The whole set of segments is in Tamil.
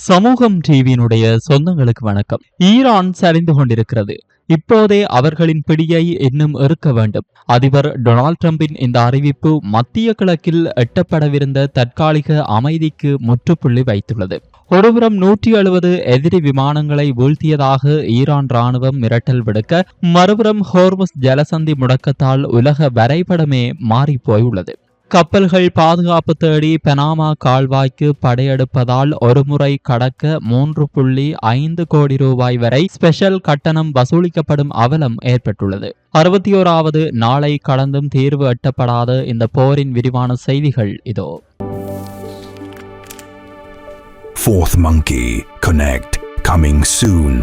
சமூகம் டிவியினுடைய சொந்தங்களுக்கு வணக்கம். ஈரான் சரிந்து கொண்டிருக்கிறது. இப்போதே அவர்களின் பிடியை இன்னும் இருக்க வேண்டும். அதிபர் டொனால்ட் டிரம்பின் இந்த அறிவிப்பு மத்திய கிழக்கில் எட்டப்படவிருந்த தற்காலிக அமைதிக்கு முற்றுப்புள்ளி வைத்துள்ளது. ஒருபுறம் 170 எதிரி விமானங்களை வீழ்த்தியதாக ஈரான் ராணுவம் மிரட்டல் விடுக்க, மறுபுறம் ஹோர்முஸ் ஜலசந்தி முடக்கத்தால் உலக வரைபடமே மாறிப்போயுள்ளது. கப்பல்கள் பாதுகாப்பு தேடி பனாமா கால்வாய்க்கு படையெடுப்பதால் ஒருமுறை கடக்க 3.5 கோடி ரூபாய் வரை ஸ்பெஷல் கட்டணம் வசூலிக்கப்படும் அவலம் ஏற்பட்டுள்ளது. 61வது நாளை கடந்தும் தீர்வு எட்டப்படாத இந்த போரின் விரிவான செய்திகள் இதோ. Fourth Monkey Connect coming soon.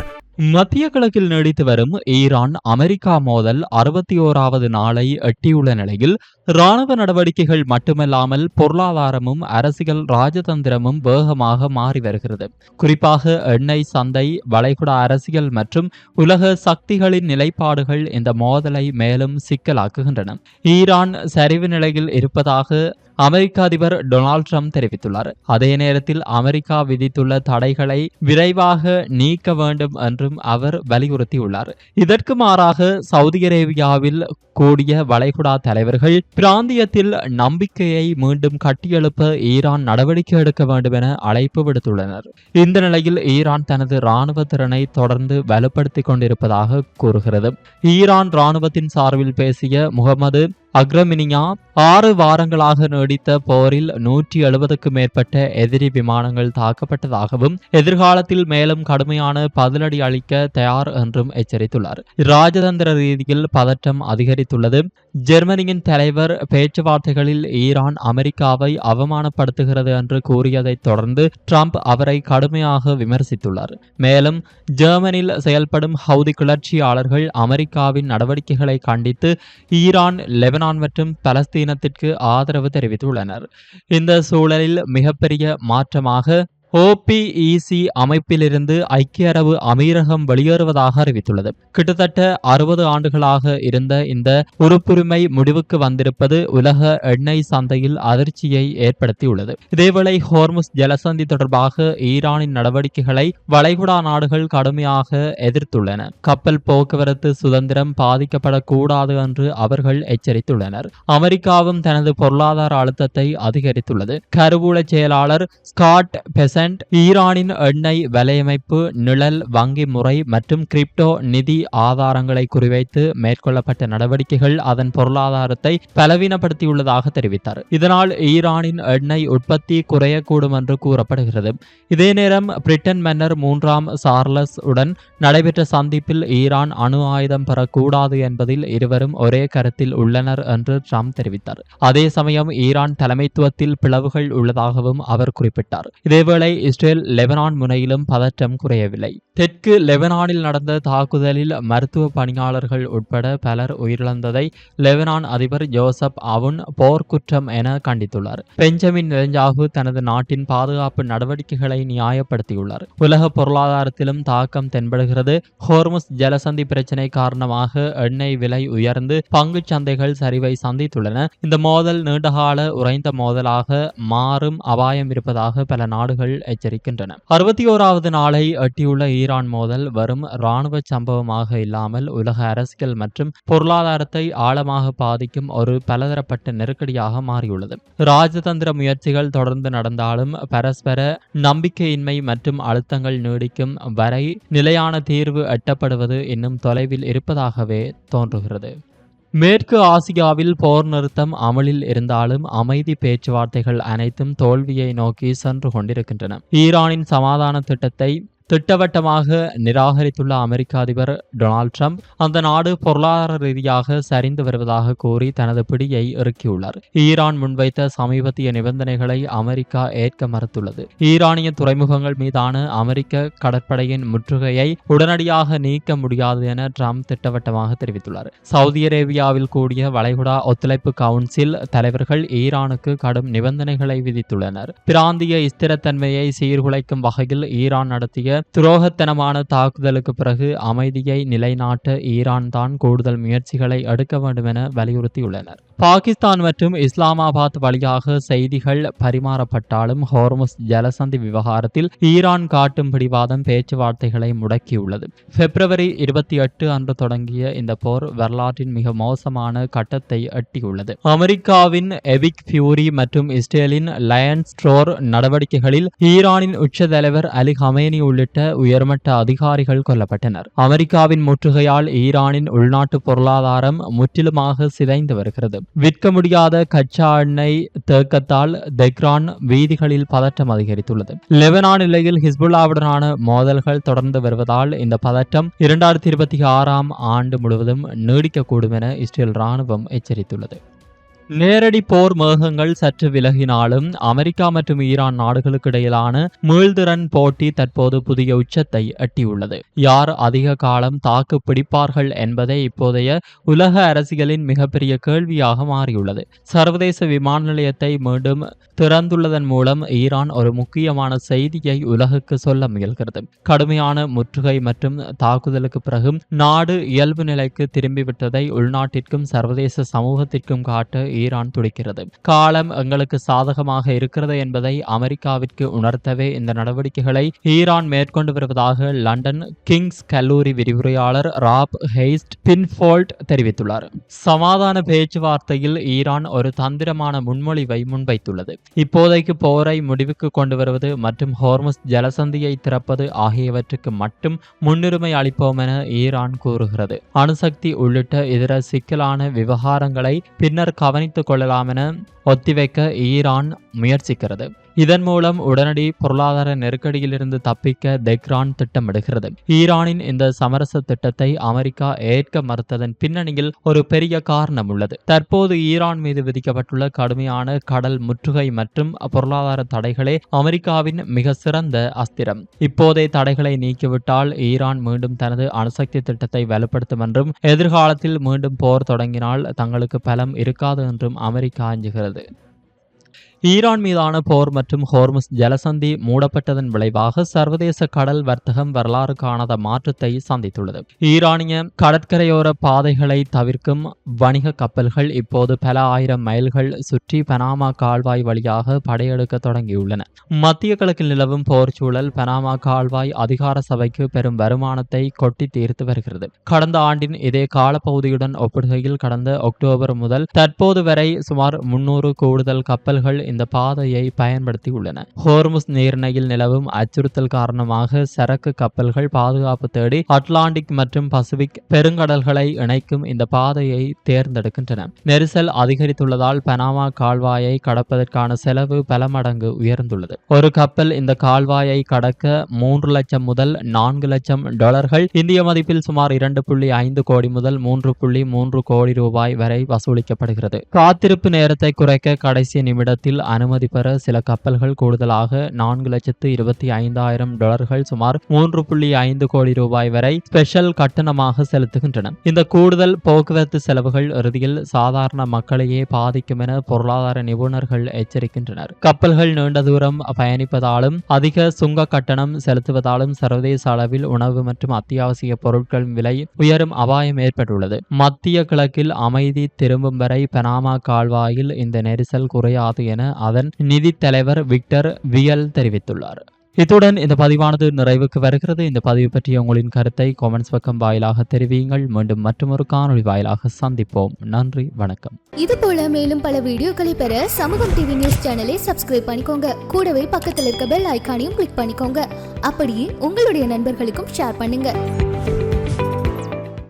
மத்திய கிழக்கில் நீடித்து வரும் ஈரான் அமெரிக்கா மோதல் 61வது நாளை எட்டியுள்ள நிலையில் இராணுவ நடவடிக்கைகள் மட்டுமல்லாமல் பொருளாதாரமும் அரசியல் ராஜதந்திரமும் வேகமாக மாறி வருகிறது. குறிப்பாக எண்ணெய் சந்தை, வளைகுடா அரசியல் மற்றும் உலக சக்திகளின் நிலைப்பாடுகள் இந்த மோதலை மேலும் சிக்கலாக்குகின்றன. ஈரான் சரிவு நிலையில் இருப்பதாக அமெரிக்க அதிபர் டொனால்ட் ட்ரம்ப் தெரிவித்துள்ளார். அதே நேரத்தில் அமெரிக்கா விதித்துள்ள தடைகளை விரைவாக நீக்க வேண்டும் என்றும் அவர் வலியுறுத்தியுள்ளார். இதற்கு மாறாக சவுதி அரேபியாவில் கூடிய வளைகுடா தலைவர்கள் பிராந்தியத்தில் நம்பிக்கையை மீண்டும் கட்டியெழுப்ப ஈரான் நடவடிக்கை எடுக்க வேண்டும் என அழைப்பு விடுத்துள்ளனர். இந்த நிலையில் ஈரான் தனது இராணுவ திறனை தொடர்ந்து வலுப்படுத்திக் கொண்டிருப்பதாக கூறுகிறது. ஈரான் இராணுவத்தின் சார்பில் பேசிய முகமது அக்ரமினியா 6 வாரங்களாக நீடித்த போரில் 170க்கு மேற்பட்ட எதிரி விமானங்கள் தாக்கப்பட்டதாகவும் எதிர்காலத்தில் மேலும் கடுமையான பதிலடி அளிக்க தயார் என்றும் எச்சரித்துள்ளார். ராஜதந்திர ரீதியில் பதற்றம் அதிகரித்துள்ளது. ஜெர்மனியின் தலைவர் பேச்சுவார்த்தைகளில் ஈரான் அமெரிக்காவை அவமானப்படுத்துகிறது என்று கூறியதைத் தொடர்ந்து ட்ரம்ப் அவரை கடுமையாக விமர்சித்துள்ளார். மேலும் ஜெர்மனியில் செயல்படும் ஹவுதி கிளர்ச்சியாளர்கள் அமெரிக்காவின் நடவடிக்கைகளை கண்டித்து ஈரான், லெபனான் மற்றும் பலஸ்தீனத்திற்கு ஆதரவு தெரிவித்துள்ளனர். இந்த சூழலில் மிகப்பெரிய மாற்றமாக OPEC அமைப்பிலிருந்து ஐக்கிய அரபு அமீரகம் வெளியேறுவதாக அறிவித்துள்ளது. கிட்டத்தட்ட 60 ஆண்டுகளாக இருந்த இந்த உறுப்புரிமை முடிவுக்கு வந்திருப்பது உலக எண்ணெய் சந்தையில் அதிர்ச்சியை ஏற்படுத்தியுள்ளது. இதேவேளை ஹோர்முஸ் ஜலசந்தி தொடர்பாக ஈரானின் நடவடிக்கைகளை வளைகுடா நாடுகள் கடுமையாக எதிர்த்துள்ளன. கப்பல் போக்குவரத்து சுதந்திரம் பாதிக்கப்படக்கூடாது என்று அவர்கள் எச்சரித்துள்ளனர். அமெரிக்காவும் தனது பொருளாதார அழுத்தத்தை அதிகரித்துள்ளது. கருவூல செயலாளர் ஸ்காட் பெசன்ட் ஈரானின் எண்ணெய் வலையமைப்பு, நிழல் வங்கி முறை மற்றும் கிரிப்டோ நிதி ஆதாரங்களை குறிவைத்து மேற்கொள்ளப்பட்ட நடவடிக்கைகள் அதன் பொருளாதாரத்தை பலவீனப்படுத்தியுள்ளதாக தெரிவித்தார். இதனால் ஈரானின் எண்ணெய் உற்பத்தி குறையக்கூடும் என்று கூறப்படுகிறது. இதே நேரம் பிரிட்டன் மன்னர் 3ஆம் சார்லஸ் உடன் நடைபெற்ற சந்திப்பில் ஈரான் அணு ஆயுதம் பெறக்கூடாது என்பதில் இருவரும் ஒரே கருத்தில் உள்ளனர் என்று ட்ரம்ப் தெரிவித்தார். அதே சமயம் ஈரான் தலைமைத்துவத்தில் பிளவுகள் உள்ளதாகவும் அவர் குறிப்பிட்டார். இதேவேளை இஸ்ரேல் லெபனான் முனையிலும் பதற்றம் குறையவில்லை. தெற்கு லெபனானில் நடந்த தாக்குதலில் மருத்துவ பணியாளர்கள் உட்பட பலர் உயிரிழந்ததை லெபனான் அதிபர் ஜோசப் அவுன் போர்க்குற்றம் என கண்டித்துள்ளார். பெஞ்சமின் நெதன்யாகு தனது நாட்டின் பாதுகாப்பு நடவடிக்கைகளை நியாயப்படுத்தியுள்ளார். உலக பொருளாதாரத்திலும் தாக்கம் தென்படுகிறது. ஹோர்முஸ் ஜலசந்தி பிரச்சினை காரணமாக எண்ணெய் விலை உயர்ந்து பங்குச் சந்தைகள் சரிவை சந்தித்துள்ளன. இந்த மோதல் நீண்டகால உறைந்த மோதலாக மாறும் அபாயம் இருப்பதாக பல நாடுகள் எச்சரிக்கின்றன. 61வது நாளை எட்டியுள்ள ஈரான் மோதல் வரும் இராணுவ சம்பவமாக இல்லாமல் உலக அரசியல் மற்றும் பொருளாதாரத்தை ஆழமாக பாதிக்கும் ஒரு பலதரப்பட்ட நெருக்கடியாக மாறியுள்ளது. ராஜதந்திர முயற்சிகள் தொடர்ந்து நடந்தாலும் பரஸ்பர நம்பிக்கையின்மை மற்றும் அழுத்தங்கள் நீடிக்கும் வரை நிலையான தீர்வு எட்டப்படுவது இன்னும் தொலைவில் இருப்பதாகவே தோன்றுகிறது. மேற்கு ஆசியாவில் போர் நிறுத்தம் அமலில் இருந்தாலும் அமைதி பேச்சுவார்த்தைகள் அனைத்தும் தோல்வியை நோக்கி சென்று கொண்டிருக்கின்றன. ஈரானின் சமாதான திட்டத்தை திட்டவட்டமாக நிராகரித்துள்ள அமெரிக்க அதிபர் டொனால்ட் ட்ரம்ப் அந்த நாடு பொருளாதார ரீதியாக சரிந்து வருவதாக கூறி தனது பிடியை இறுக்கியுள்ளார். ஈரான் முன்வைத்த சமீபத்திய நிபந்தனைகளை அமெரிக்கா ஏற்க மறுத்துள்ளது. ஈரானிய துறைமுகங்கள் மீதான அமெரிக்க கடற்படையின் முற்றுகையை உடனடியாக நீக்க முடியாது என ட்ரம்ப் திட்டவட்டமாக தெரிவித்துள்ளார். சவுதி அரேபியாவில் கூடிய வளைகுடா ஒத்துழைப்பு கவுன்சில் தலைவர்கள் ஈரானுக்கு கடும் நிபந்தனைகளை விதித்துள்ளனர். பிராந்திய ஸ்திரத்தன்மையை சீர்குலைக்கும் வகையில் ஈரான் நடத்திய துரோகத்தனமான தாக்குதலுக்கு பிறகு அமைதியை நிலைநாட்ட ஈரான் தான் கூடுதல் முயற்சிகளை எடுக்க வேண்டும் என வலியுறுத்தியுள்ளனர். பாகிஸ்தான் மற்றும் இஸ்லாமாபாத் வழியாக செய்திகள் பரிமாறப்பட்டாலும் ஹோர்முஸ் ஜலசந்தி விவகாரத்தில் ஈரான் காட்டும் பிடிவாதம் பேச்சுவார்த்தைகளை முடக்கியுள்ளது. பிப்ரவரி 28 அன்று தொடங்கிய இந்த போர் வரலாற்றின் மிக மோசமான கட்டத்தை எட்டியுள்ளது. அமெரிக்காவின் எபிக் ஃபியூரி மற்றும் இஸ்ரேலின் லயன்ஸ் ஸ்ட்ரோர் நடவடிக்கைகளில் ஈரானின் உச்ச தலைவர் அலி ஹமேனி உள்ளிட்ட உயர்மட்ட அதிகாரிகள் கொல்லப்பட்டனர். அமெரிக்காவின் முற்றுகையால் ஈரானின் உள்நாட்டு பொருளாதாரம் முற்றிலுமாக சிதைந்து வருகிறது. விற்க முடியாத கச்சா எண்ணெய் தேக்கத்தால் தெஹ்ரான் வீதிகளில் பதற்றம் அதிகரித்துள்ளது. லெபனான் எல்லையில் ஹிஸ்புல்லாவுடனான மோதல்கள் தொடர்ந்து வருவதால் இந்த பதற்றம் 2026ஆம் ஆண்டு முழுவதும் நீடிக்கக்கூடும் என இஸ்ரேல் ராணுவம் எச்சரித்துள்ளது. நேரடி போர் மேகங்கள் சற்று விலகினாலும் அமெரிக்கா மற்றும் ஈரான் நாடுகளுக்கு இடையிலான மீள்திறன் போட்டி தற்போது புதிய உச்சத்தை எட்டியுள்ளது. யார் அதிக காலம் தாக்கு பிடிப்பார்கள் என்பதே இப்போதைய உலக அரசியலின் மிகப்பெரிய கேள்வியாக மாறியுள்ளது. சர்வதேச விமான நிலையத்தை மீண்டும் திறந்துள்ளதன் மூலம் ஈரான் ஒரு முக்கியமான செய்தியை உலகுக்கு சொல்ல முயல்கிறது. கடுமையான முற்றுகை மற்றும் தாக்குதலுக்கு பிறகு நாடு இயல்பு நிலைக்கு திரும்பிவிட்டதை உள்நாட்டிற்கும் சர்வதேச சமூகத்திற்கும் காட்ட ஈரான் துடிக்கிறது. காலம் எங்களுக்கு சாதகமாக இருக்கிறது என்பதை அமெரிக்காவிற்கு உணர்த்தவே இந்த நடவடிக்கைகளை ஈரான் மேற்கொண்டு வருவதாக லண்டன் கிங்ஸ் கல்லூரி விரிவுரையாளர் ராப் ஹெய்ஸ்ட் பின்ஃபோல்ட் தெரிவித்துள்ளார். சமாதான பேச்சுவார்த்தையில் ஈரான் ஒரு தந்திரமான முன்மொழிவை முன்வைத்துள்ளது. இப்போதைக்கு போரை முடிவுக்கு கொண்டு வருவது மற்றும் ஹோர்முஸ் ஜலசந்தியை திறப்பது ஆகியவற்றுக்கு மட்டும் முன்னுரிமை அளிப்போம் என ஈரான் கூறுகிறது. அணுசக்தி உள்ளிட்ட இதர சிக்கலான விவகாரங்களை பின்னர் கவனித்துக் கொள்ளலாம் என ஒத்திவைக்க ஈரான் முயற்சிக்கிறது. இதன் மூலம் உடனடி பொருளாதார நெருக்கடியிலிருந்து தப்பிக்க தெஹ்ரான் திட்டமிடுகிறது. ஈரானின் இந்த சமரச திட்டத்தை அமெரிக்கா ஏற்க மறுத்ததன் பின்னணியில் ஒரு பெரிய காரணம் உள்ளது. தற்போது ஈரான் மீது விதிக்கப்பட்டுள்ள கடுமையான கடல் முற்றுகை மற்றும் பொருளாதார தடைகளே அமெரிக்காவின் மிக சிறந்த அஸ்திரம். இப்போதே தடைகளை நீக்கிவிட்டால் ஈரான் மீண்டும் தனது அணுசக்தி திட்டத்தை வலுப்படுத்தும் என்றும் எதிர்காலத்தில் மீண்டும் போர் தொடங்கினால் தங்களுக்கு பலம் இருக்காது என்றும் அமெரிக்கா அஞ்சுகிறது. ஈரான் மீதான போர் மற்றும் ஹோர்முஸ் ஜலசந்தி மூடப்பட்டதன் விளைவாக சர்வதேச கடல் வர்த்தகம் வரலாறு காணாத மாற்றத்தை சந்தித்துள்ளது. ஈரானிய கடற்கரையோர பாதைகளை தவிர்க்கும் வணிக கப்பல்கள் இப்போது பல ஆயிரம் மைல்கள் சுற்றி பனாமா கால்வாய் வழியாக படையெடுக்க தொடங்கியுள்ளன. மத்திய கிழக்கில் நிலவும் போர் சூழல் பனாமா கால்வாய் அதிகார சபைக்கு பெரும் வருமானத்தை கொட்டி தீர்த்து வருகிறது. கடந்த ஆண்டின் இதே காலப்பகுதியுடன் ஒப்பிடுகையில் கடந்த அக்டோபர் முதல் தற்போது வரை சுமார் 300 கூடுதல் கப்பல்கள் இந்த பாதையை பயன்படுத்தி உள்ளன. ஹோர்முஸ் நீரிணையில் நிலவும் அச்சுறுத்தல் காரணமாக சரக்கு கப்பல்கள் பாதுகாப்பு தேடி அட்லாண்டிக் மற்றும் பசிபிக் பெருங்கடல்களை இணைக்கும் இந்த பாதையை தேர்ந்தெடுக்கின்றன. நெரிசல் அதிகரித்துள்ளதால் பனாமா கால்வாயை கடப்பதற்கான செலவு பல மடங்கு உயர்ந்துள்ளது. ஒரு கப்பல் இந்த கால்வாயை கடக்க 3 லட்சம் முதல் 4 லட்சம் டாலர்கள், இந்திய மதிப்பில் சுமார் 2.5 கோடி முதல் 3.3 கோடி ரூபாய் வரை வசூலிக்கப்படுகிறது. காத்திருப்பு நேரத்தை குறைக்க கடைசி நிமிடத்தில் அனுமதி பெற சில கப்பல்கள் கூடுதலாக 4,25,000 டாலர்கள் சுமார் 3.5 கோடி ரூபாய் வரை ஸ்பெஷல் கட்டணமாக செலுத்துகின்றன. இந்த கூடுதல் போக்குவரத்து செலவுகள் இறுதியில் சாதாரண மக்களையே பாதிக்கும் என பொருளாதார நிபுணர்கள் எச்சரிக்கின்றனர். கப்பல்கள் நீண்ட தூரம் பயணிப்பதாலும் அதிக சுங்க கட்டணம் செலுத்துவதாலும் சர்வதேச அளவில் உணவு மற்றும் அத்தியாவசிய பொருட்களின் விலை உயரும் அபாயம் ஏற்பட்டுள்ளது. மத்திய கிழக்கில் அமைதி திரும்பும் வரை பனாமா கால்வாயில் இந்த நெரிசல் குறையாது என அதன் நிதி தலைவர் விக்டர் வியல் தெரிவித்துள்ளார். இத்துடன் இந்த பதிவானது நிறைவுக்கு வருகிறது. இந்த பதிவு பற்றிய உங்களின் கருத்தை கமெண்ட்ஸ் பக்கம் வாயிலாக தெரிவியுங்கள். மீண்டும் மற்றொரு காணொளி வாயிலாக சந்திப்போம். நன்றி, வணக்கம். இது போல மேலும் பல வீடியோக்களை பெற சமூகம் டிவி நியூஸ் சேனலை சப்ஸ்கிரைப் பண்ணிக்கோங்க. கூடவே பக்கத்தில் இருக்க பெல் ஐகானையும் கிளிக் பண்ணிக்கோங்க. அப்படியே உங்களுடைய நண்பர்களுக்கும் ஷேர் பண்ணுங்க.